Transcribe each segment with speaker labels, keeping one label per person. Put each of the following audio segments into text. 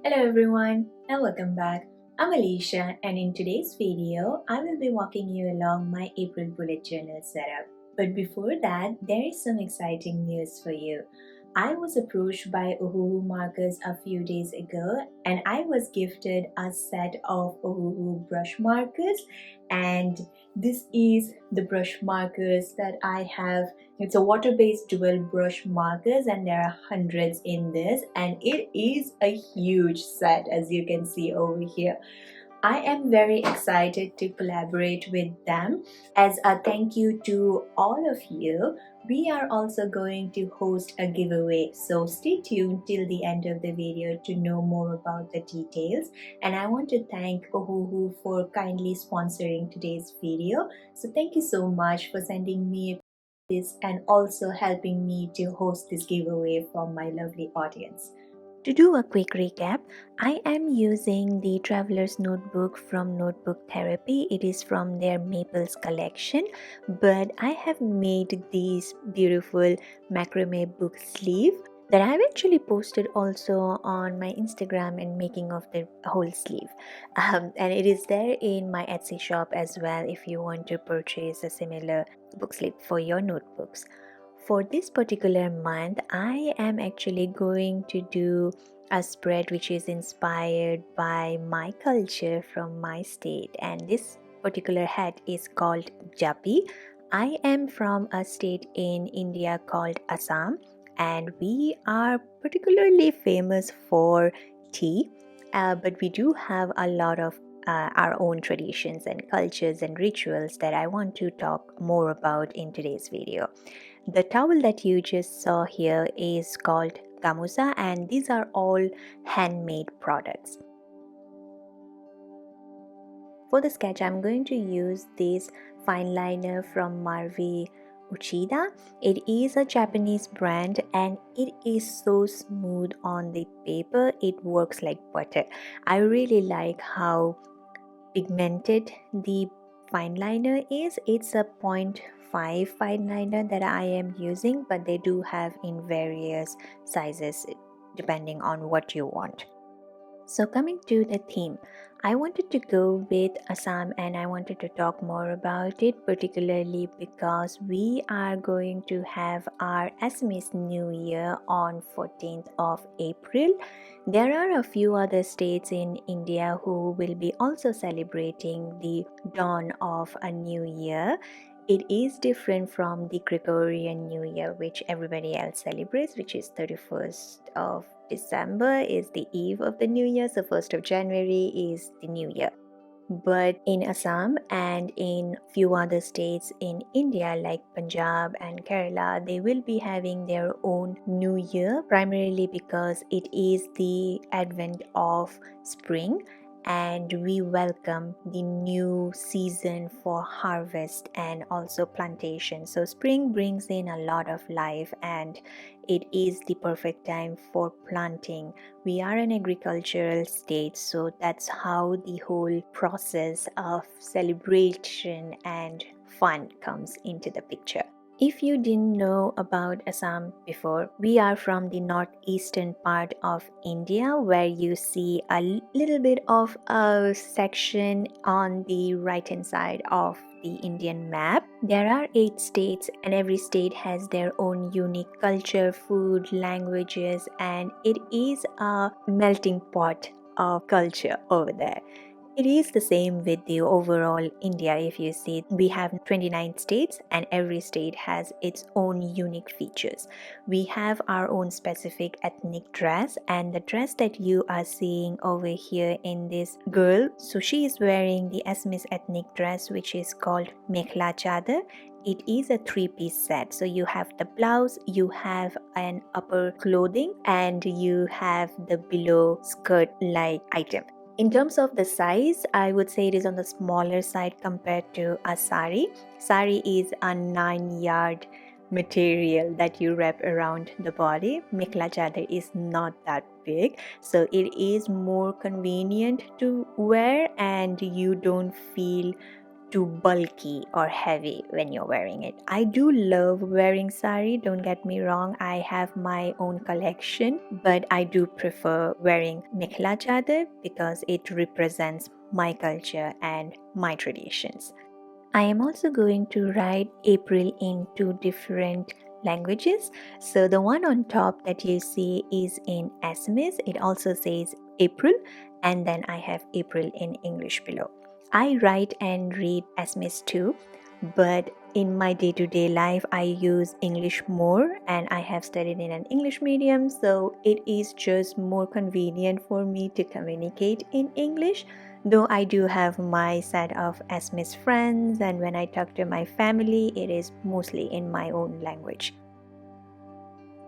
Speaker 1: Hello everyone and welcome back. I'm Alicia and in today's video, I will be walking you along my April bullet journal setup. But before that, there is some exciting news for you. I was approached by Ohuhu markers a few days ago and I was gifted a set of Ohuhu brush markers, and this is the brush markers that I have. It's a water-based dual brush markers and there are hundreds in this, and it is a huge set as you can see over here. I am very excited to collaborate with them. As a thank you to all of you, we are also going to host a giveaway. So stay tuned till the end of the video to know more about the details. And I want to thank Ohuhu for kindly sponsoring today's video. So thank you so much for sending me this and also helping me to host this giveaway from my lovely audience. To do a quick recap, I am using the Traveler's Notebook from Notebook Therapy. It is from their Maples collection, but I have made these beautiful macrame book sleeve that I've actually posted also on my Instagram and making of the whole sleeve. And it is there in my Etsy shop as well if you want to purchase a similar book sleeve for your notebooks. For this particular month, I am actually going to do a spread which is inspired by my culture from my state, and this particular hat is called Japi. I am from a state in India called Assam, and we are particularly famous for tea, but we do have a lot of our own traditions and cultures and rituals that I want to talk more about in today's video. The towel that you just saw here is called gamusa, and these are all handmade products. For the sketch, I'm going to use this fine liner from Marvi Uchida. It is a Japanese brand and it is so smooth on the paper, it works like butter. I really like how pigmented the fine liner is. It's a 0.5 fine liner that I am using, but they do have in various sizes depending on what you want. So coming to the theme, I wanted to go with Assam and I wanted to talk more about it, particularly because we are going to have our Assamese New Year on 14th of April. There are a few other states in India who will be also celebrating the dawn of a new year. It is different from the Gregorian New Year, which everybody else celebrates, which is 31st of December is the eve of the New Year, so 1st of January is the New Year. But in Assam and in few other states in India like Punjab and Kerala, they will be having their own New Year, primarily because it is the advent of spring and we welcome the new season for harvest and also plantation. So spring brings in a lot of life and it is the perfect time for planting. We are an agricultural state, so that's how the whole process of celebration and fun comes into the picture. If you didn't know about Assam before, we are from the northeastern part of India where you see a little bit of a section on the right hand side of the Indian map. There are 8 states and every state has their own unique culture, food, languages, and it is a melting pot of culture over there. It is the same with the overall India. If you see, we have 29 states and every state has its own unique features. We have our own specific ethnic dress, and the dress that you are seeing over here in this girl, so she is wearing the Assamese ethnic dress which is called mekhla chadar. It is a 3-piece set. So you have the blouse, you have an upper clothing, and you have the below skirt like item. In terms of the size, I would say it is on the smaller side compared to a sari. Sari is a 9-yard material that you wrap around the body. Mekhla chadar is not that big, so it is more convenient to wear and you don't feel too bulky or heavy when you're wearing it. I do love wearing sari, don't get me wrong. I have my own collection, but I do prefer wearing mekhla chador because it represents my culture and my traditions. I am also going to write April in two different languages. So the one on top that you see is in Assamese. It also says April, and then I have April in English below. I write and read Assamese too, but in my day-to-day life I use English more, and I have studied in an English medium, so it is just more convenient for me to communicate in English. Though I do have my set of Assamese friends, and when I talk to my family, it is mostly in my own language.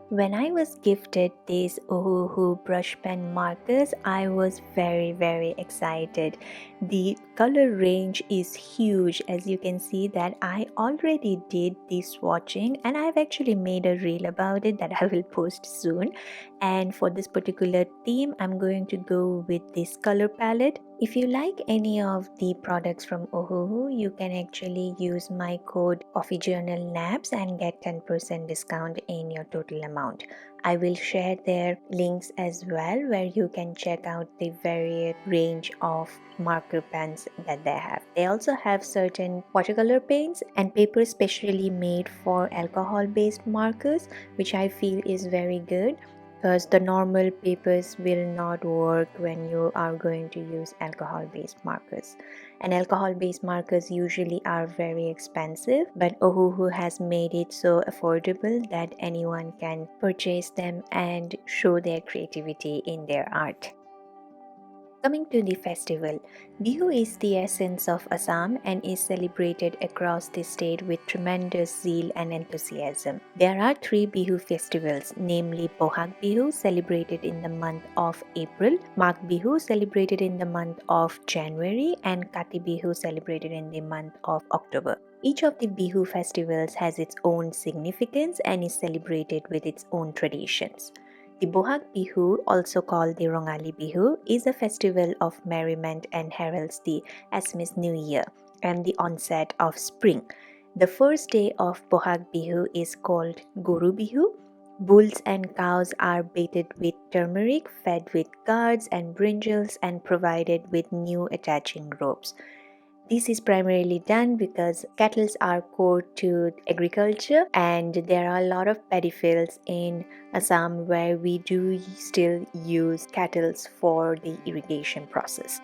Speaker 1: When I was gifted these Ohuhu brush pen markers, I was very excited. The color range is huge, as you can see that I already did the swatching, and I've actually made a reel about it that I will post soon. And for this particular theme, I'm going to go with this color palette. If you like any of the products from Ohuhu, you can actually use my code CoffeeJournalNabs and get 10% discount in your total amount. I will share their links as well, where you can check out the varied range of marker pens that they have. They also have certain watercolor paints and papers specially made for alcohol based markers, which I feel is very good, because the normal papers will not work when you are going to use alcohol based markers. And alcohol based markers usually are very expensive, but Ohuhu has made it so affordable that anyone can purchase them and show their creativity in their art. Coming to the festival, Bihu is the essence of Assam and is celebrated across the state with tremendous zeal and enthusiasm. There are three Bihu festivals, namely Bohag Bihu, celebrated in the month of April, Magh Bihu, celebrated in the month of January, and Kati Bihu, celebrated in the month of October. Each of the Bihu festivals has its own significance and is celebrated with its own traditions. The Bohag Bihu, also called the Rongali Bihu, is a festival of merriment and heralds the Assamese New Year and the onset of spring. The first day of Bohag Bihu is called Guru Bihu. Bulls and cows are baited with turmeric, fed with curds and brinjals, and provided with new attaching ropes. This is primarily done because cattle are core to agriculture, and there are a lot of paddy fields in Assam where we do still use cattle for the irrigation process.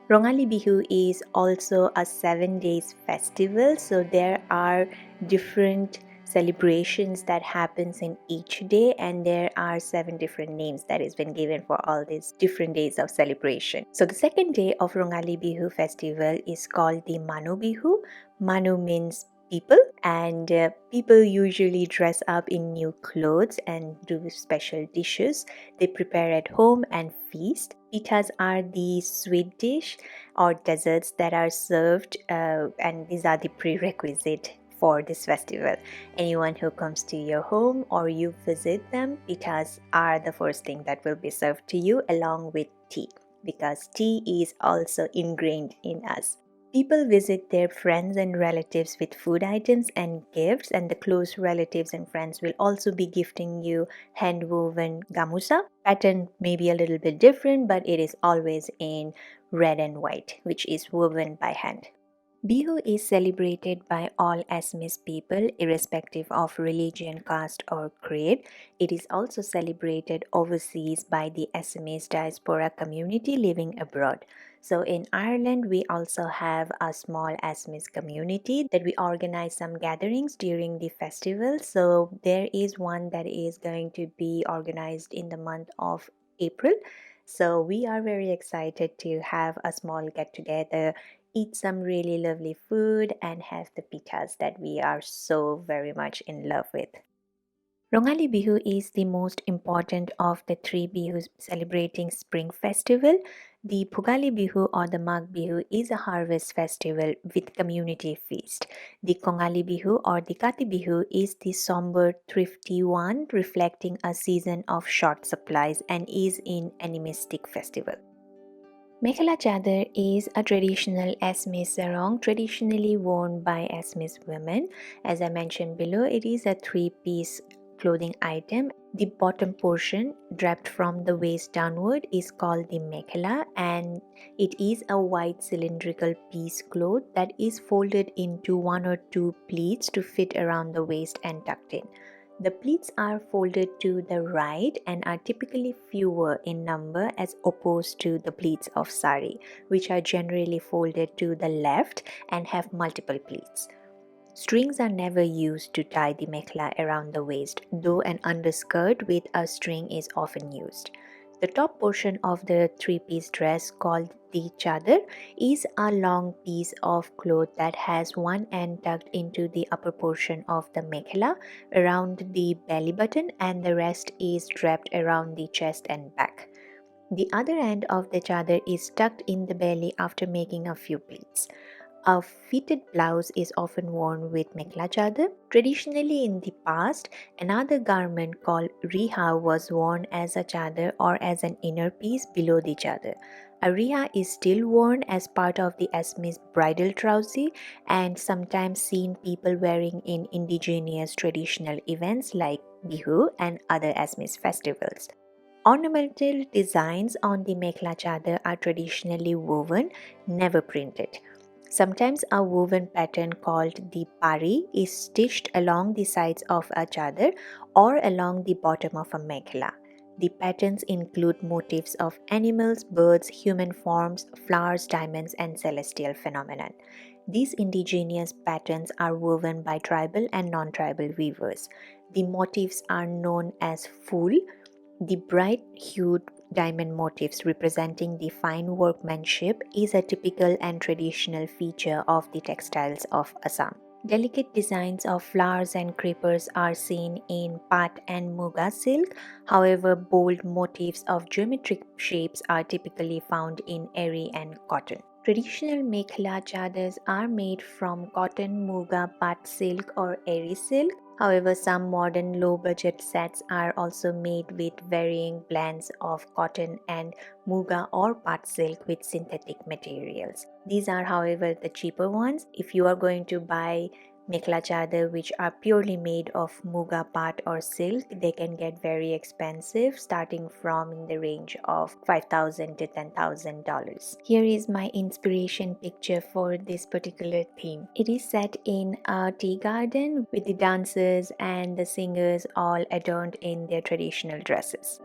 Speaker 1: Rongali Bihu is also a 7 days festival, so there are different celebrations that happens in each day, and there are 7 different names that has been given for all these different days of celebration. So the second day of Rongali Bihu festival is called the Manu Bihu. Manu means people, and people usually dress up in new clothes and do special dishes they prepare at home and feast. Pitas are the sweet dish or desserts that are served, and these are the prerequisite for this festival. Anyone who comes to your home or you visit them, pitas are the first thing that will be served to you, along with tea, because tea is also ingrained in us. People visit their friends and relatives with food items and gifts, and the close relatives and friends will also be gifting you hand-woven gamusa. Pattern may be a little bit different, but it is always in red and white, which is woven by hand. Bihu is celebrated by all Assamese people, irrespective of religion, caste, or creed. It is also celebrated overseas by the Assamese diaspora community living abroad. So in Ireland, we also have a small Assamese community that we organize some gatherings during the festival. So there is one that is going to be organized in the month of April. So we are very excited to have a small get together, eat some really lovely food, and have the pitas that we are so very much in love with. Rongali Bihu is the most important of the three Bihus celebrating spring festival. The Bhogali Bihu or the Magh Bihu is a harvest festival with community feast. The Kongali Bihu or the Kati Bihu is the somber, thrifty one, reflecting a season of short supplies and is an animistic festival. Mekhela chador is a traditional Assamese sarong traditionally worn by Assamese women. As I mentioned below, it is a three-piece clothing item. The bottom portion, draped from the waist downward, is called the mekhela, and it is a white cylindrical piece cloth that is folded into one or two pleats to fit around the waist and tucked in. The pleats are folded to the right and are typically fewer in number as opposed to the pleats of sari, which are generally folded to the left and have multiple pleats. Strings are never used to tie the mekhela around the waist, though an underskirt with a string is often used. The top portion of the three-piece dress, called the chador, is a long piece of cloth that has one end tucked into the upper portion of the mekhela around the belly button, and the rest is draped around the chest and back. The other end of the chador is tucked in the belly after making a few pleats. A fitted blouse is often worn with mekhela chador. Traditionally, in the past, another garment called riha was worn as a chador or as an inner piece below the chador. A riha is still worn as part of the Assamese bridal trouser and sometimes seen people wearing in indigenous traditional events like Bihu and other Assamese festivals. Ornamental designs on the mekhela chador are traditionally woven, never printed. Sometimes a woven pattern called the pari is stitched along the sides of a chador or along the bottom of a mekhela. The patterns include motifs of animals, birds, human forms, flowers, diamonds, and celestial phenomena. These indigenous patterns are woven by tribal and non-tribal weavers. The motifs are known as ful. The bright-hued diamond motifs representing the fine workmanship is a typical and traditional feature of the textiles of Assam. Delicate designs of flowers and creepers are seen in pat and muga silk. However, bold motifs of geometric shapes are typically found in eri and cotton. Traditional mekhela chadors are made from cotton, muga, pat silk or eri silk. However, some modern low-budget sets are also made with varying blends of cotton and muga or pat silk with synthetic materials. These are, however, the cheaper ones. If you are going to buy mekhela chador which are purely made of muga, pat or silk, they can get very expensive, starting from in the range of $5,000 to $10,000. Here is my inspiration picture for this particular theme. It is set in a tea garden with the dancers and the singers all adorned in their traditional dresses.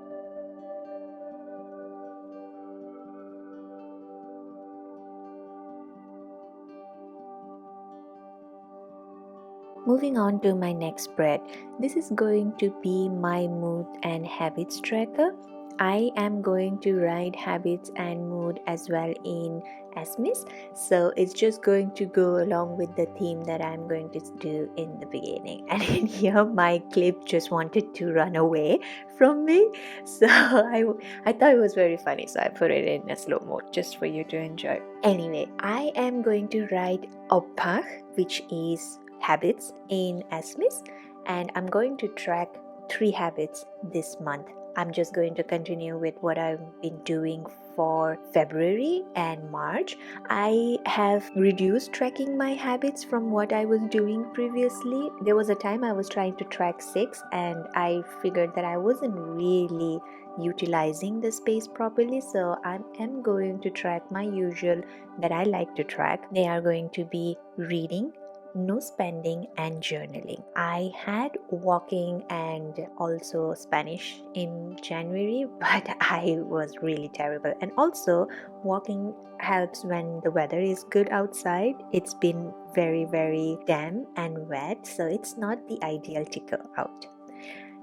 Speaker 1: Moving on to my next spread, this is going to be my mood and habits tracker. I am going to write habits and mood as well in Assamese, so it's just going to go along with the theme that I'm going to do in the beginning. And in here, my clip just wanted to run away from me, so I thought it was very funny, so I put it in a slow mode just for you to enjoy. Anyway, I am going to write Ophah, which is habits in Assamese, and I'm going to track 3 habits this month. I'm just going to continue with what I've been doing for February and March. I have reduced tracking my habits from what I was doing previously. There was a time I was trying to track 6 and I figured that I wasn't really utilizing the space properly, so I am going to track my usual that I like to track. They are going to be reading, no spending, and journaling. I had walking and also Spanish in January, but I was really terrible. And also, walking helps when the weather is good outside. It's been very damp and wet, so it's not the ideal to go out.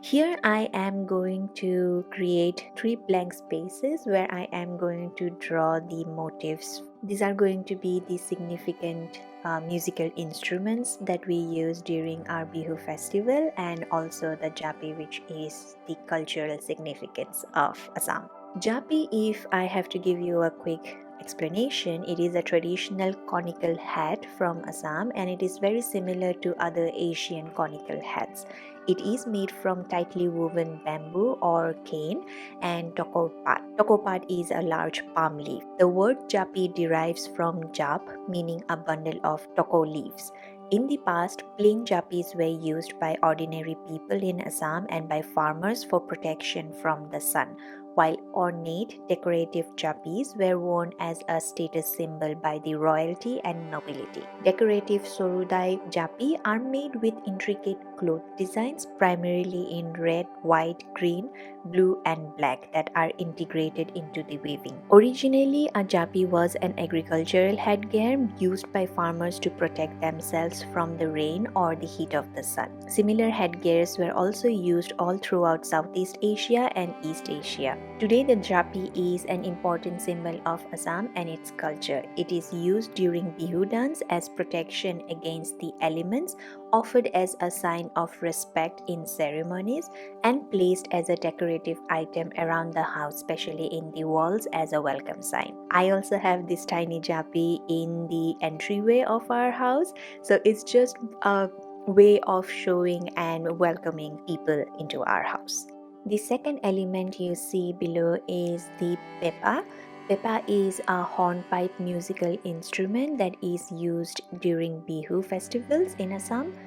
Speaker 1: Here I am going to create 3 blank spaces where I am going to draw the motifs. These are going to be the significant musical instruments that we use during our Bihu festival, and also the Japi, which is the cultural significance of Assam. Japi, if I have to give you a quick explanation, it is a traditional conical hat from Assam and it is very similar to other Asian conical hats. It is made from tightly woven bamboo or cane and tokopat. Tokopat is a large palm leaf. The word japi derives from jap, meaning a bundle of toko leaves. In the past, plain japis were used by ordinary people in Assam and by farmers for protection from the sun, while ornate decorative japis were worn as a status symbol by the royalty and nobility. Decorative sorudai japi are made with intricate cloth designs primarily in red, white, green, blue and black that are integrated into the weaving. Originally, a japi was an agricultural headgear used by farmers to protect themselves from the rain or the heat of the sun. Similar headgears were also used all throughout Southeast Asia and East Asia. Today, the japi is an important symbol of Assam and its culture. It is used during Bihu dance as protection against the elements, offered as a sign of respect in ceremonies, and placed as a decorative item around the house, especially in the walls as a welcome sign. I also have this tiny japi in the entryway of our house, so it's just a way of showing and welcoming people into our house. The second element you see below is the pepa. Pepa is a hornpipe musical instrument that is used during Bihu festivals in Assam.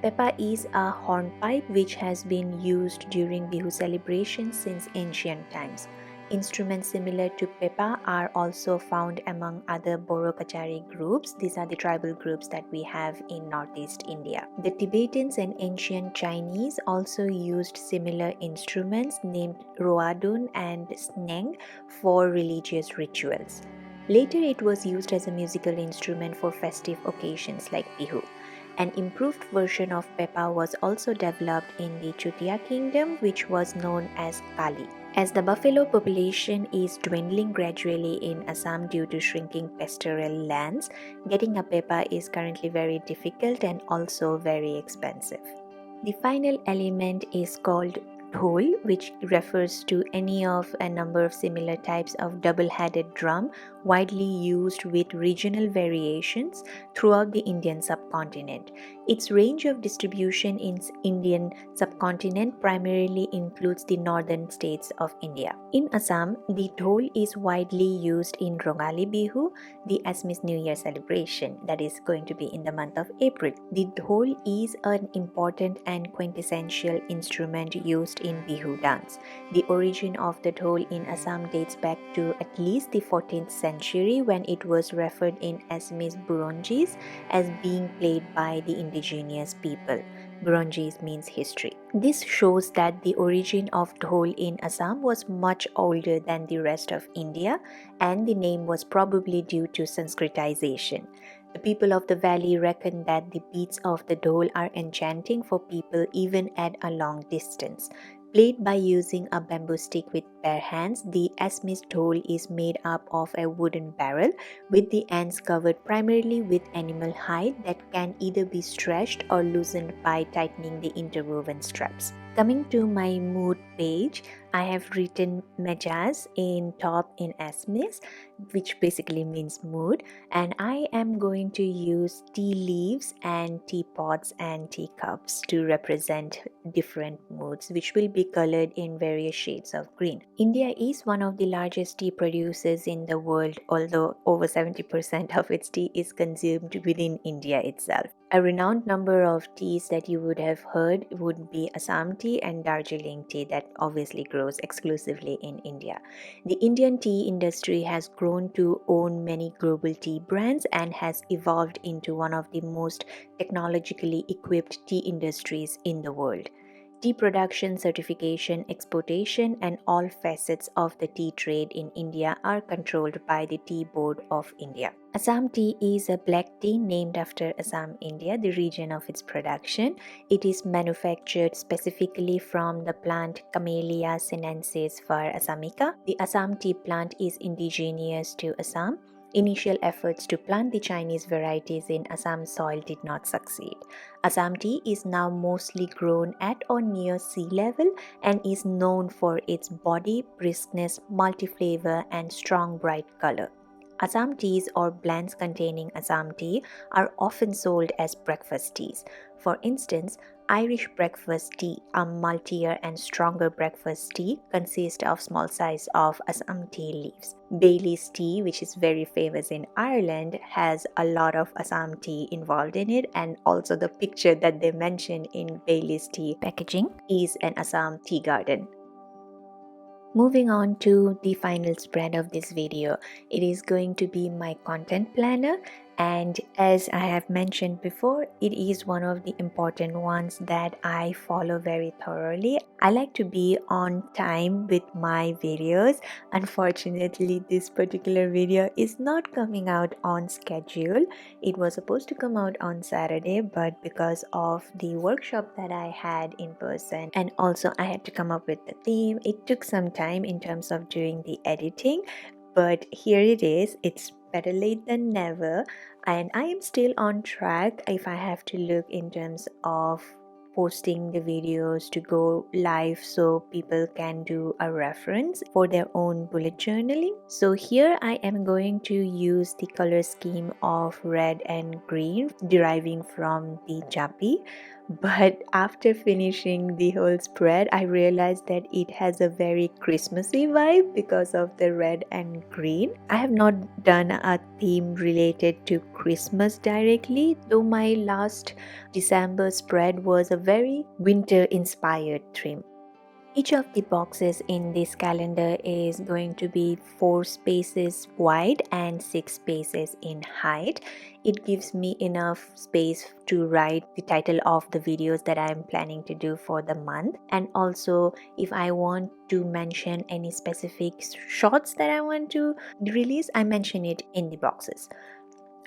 Speaker 1: Pepa is a hornpipe which has been used during Bihu celebrations since ancient times. Instruments similar to pepa are also found among other Boro Kachari groups. These are the tribal groups that we have in Northeast India. The Tibetans and ancient Chinese also used similar instruments named roadun and sneng for religious rituals. Later, it was used as a musical instrument for festive occasions like Bihu. An improved version of pepa was also developed in the Chutia kingdom, which was known as Kali. As the buffalo population is dwindling gradually in Assam due to shrinking pastoral lands, getting a pepa is currently very difficult and also very expensive. The final element is called dhol, which refers to any of a number of similar types of double-headed drum widely used with regional variations throughout the Indian subcontinent. Its range of distribution in Indian subcontinent primarily includes the northern states of India. In Assam, the dhol is widely used in Rongali Bihu, the Assamese New Year celebration that is going to be in the month of April. The dhol is an important and quintessential instrument used in Bihu dance. The origin of the dhol in Assam dates back to at least the 14th century when it was referred in Assamese Burunjis as being played by the indigenous people. Burunjis means history. This shows that the origin of dhol in Assam was much older than the rest of India, and the name was probably due to Sanskritization. The people of the valley reckon that the beats of the dhol are enchanting for people even at a long distance. Played by using a bamboo stick with bare hands, the Assamese dhol is made up of a wooden barrel with the ends covered primarily with animal hide that can either be stretched or loosened by tightening the interwoven straps. Coming to my mood page, I have written Majaz in top in Assamese, which basically means mood, and I am going to use tea leaves and teapots and teacups to represent different moods, which will be colored in various shades of green. India is one of the largest tea producers in the world, although over 70% of its tea is consumed within India itself. A renowned number of teas that you would have heard would be Assam tea and Darjeeling tea that obviously grows exclusively in India. The Indian tea industry has grown to own many global tea brands and has evolved into one of the most technologically equipped tea industries in the world. Tea production, certification, exportation, and all facets of the tea trade in India are controlled by the Tea Board of India. Assam tea is a black tea named after Assam, India, the region of its production. It is manufactured specifically from the plant Camellia sinensis var. Assamica. The Assam tea plant is indigenous to Assam. Initial efforts to plant the Chinese varieties in Assam soil did not succeed. Assam tea is now mostly grown at or near sea level and is known for its body, briskness, multi-flavor, and strong bright color. Assam teas or blends containing Assam tea are often sold as breakfast teas. For instance, Irish breakfast tea, a maltier and stronger breakfast tea, consists of small size of Assam tea leaves. Bailey's tea, which is very famous in Ireland, has a lot of Assam tea involved in it, and also the picture that they mention in Bailey's tea packaging is an Assam tea garden. Moving on to the final spread of this video, it is going to be my content planner, and as I have mentioned before, it is one of the important ones that I follow very thoroughly. I like to be on time with my videos. Unfortunately, this particular video is not coming out on schedule. It was supposed to come out on Saturday, but because of the workshop that I had in person and also I had to come up with the theme, it took some time in terms of doing the editing. But here it is, it's better late than never, and I am still on track if I have to look in terms of posting the videos to go live so people can do a reference for their own bullet journaling. So here I am going to use the color scheme of red and green deriving from the Japi. But after finishing the whole spread, I realized that it has a very Christmassy vibe because of the red and green. I have not done a theme related to Christmas directly, though my last December spread was a very winter inspired theme. Each of the boxes in this calendar is going to be 4 spaces wide and 6 spaces in height. It gives me enough space to write the title of the videos that I am planning to do for the month, and also if I want to mention any specific shots that I want to release, I mention it in the boxes.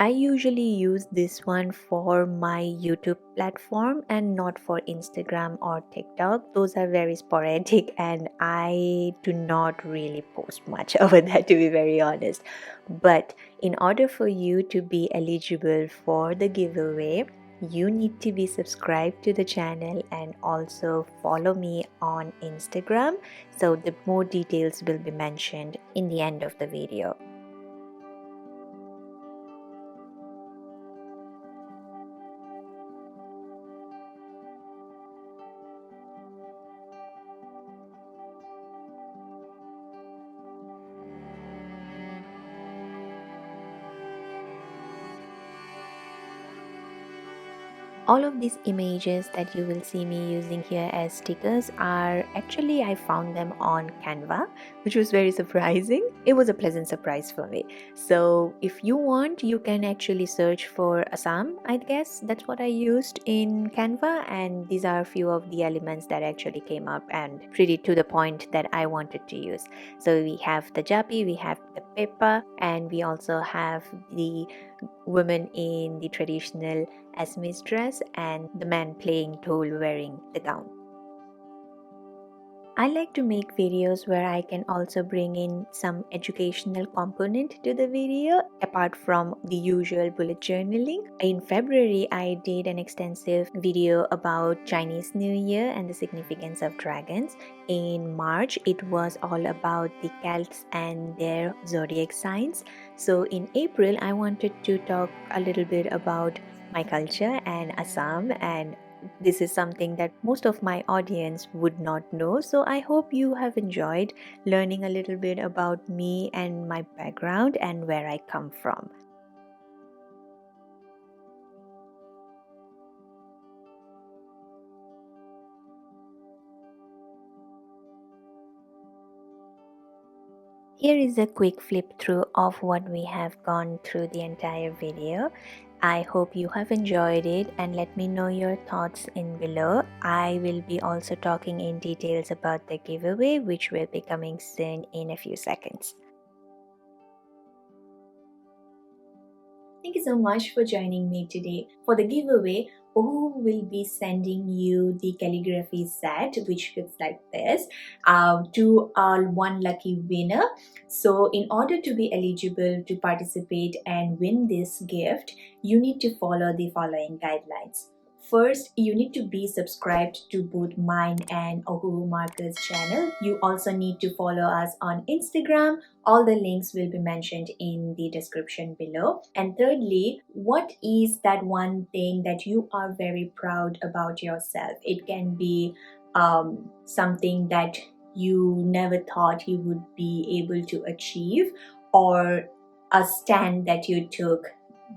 Speaker 1: I usually use this one for my YouTube platform and not for Instagram or TikTok. Those are very sporadic and I do not really post much over there, to be very honest. But in order for you to be eligible for the giveaway, you need to be subscribed to the channel and also follow me on Instagram. So the more details will be mentioned in the end of the video. All of these images that you will see me using here as stickers are actually I found them on Canva, which was very surprising. It was a pleasant surprise for me. So if you want, you can actually search for Assam. I guess that's what I used in Canva, and these are a few of the elements that actually came up and pretty to the point that I wanted to use. So we have the Japi, we have the Peppa, and we also have the women in the traditional Assamese dress and the man playing dhol wearing the gown. I like to make videos where I can also bring in some educational component to the video apart from the usual bullet journaling. In February, I did an extensive video about Chinese New Year and the significance of dragons. In March, it was all about the Celts and their zodiac signs. So in April, I wanted to talk a little bit about my culture and Assam, and this is something that most of my audience would not know. So I hope you have enjoyed learning a little bit about me and my background and where I come from. Here is a quick flip through of what we have gone through the entire video. I hope you have enjoyed it and let me know your thoughts in below. I will be also talking in details about the giveaway, which will be coming soon in a few seconds. Thank you so much for joining me today. For the giveaway, Ohuhu will be sending you the calligraphy set, which looks like this, to one lucky winner. So in order to be eligible to participate and win this gift, you need to follow the following guidelines. first you need to be subscribed to both mine and Ohuhu Marker's channel. You also need to follow us on Instagram. All the links will be mentioned in the description below. And thirdly, what is that one thing that you are very proud about yourself? It can be something that you never thought you would be able to achieve, or a stand that you took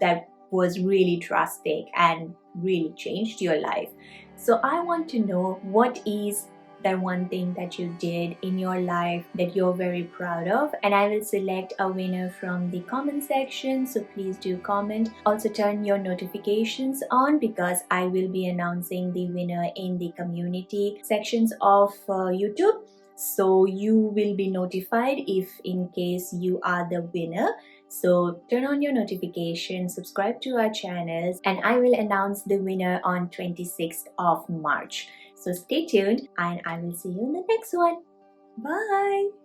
Speaker 1: that was really drastic and really changed your life. So I want to know, what is that one thing that you did in your life that you're very proud of, and I will select a winner from the comment section. So please do comment. Also turn your notifications on, because I will be announcing the winner in the community sections of YouTube. So you will be notified if in case you are the winner. So turn on your notifications, subscribe to our channels, and I will announce the winner on 26th of March. So stay tuned, and I will see you in the next one. Bye!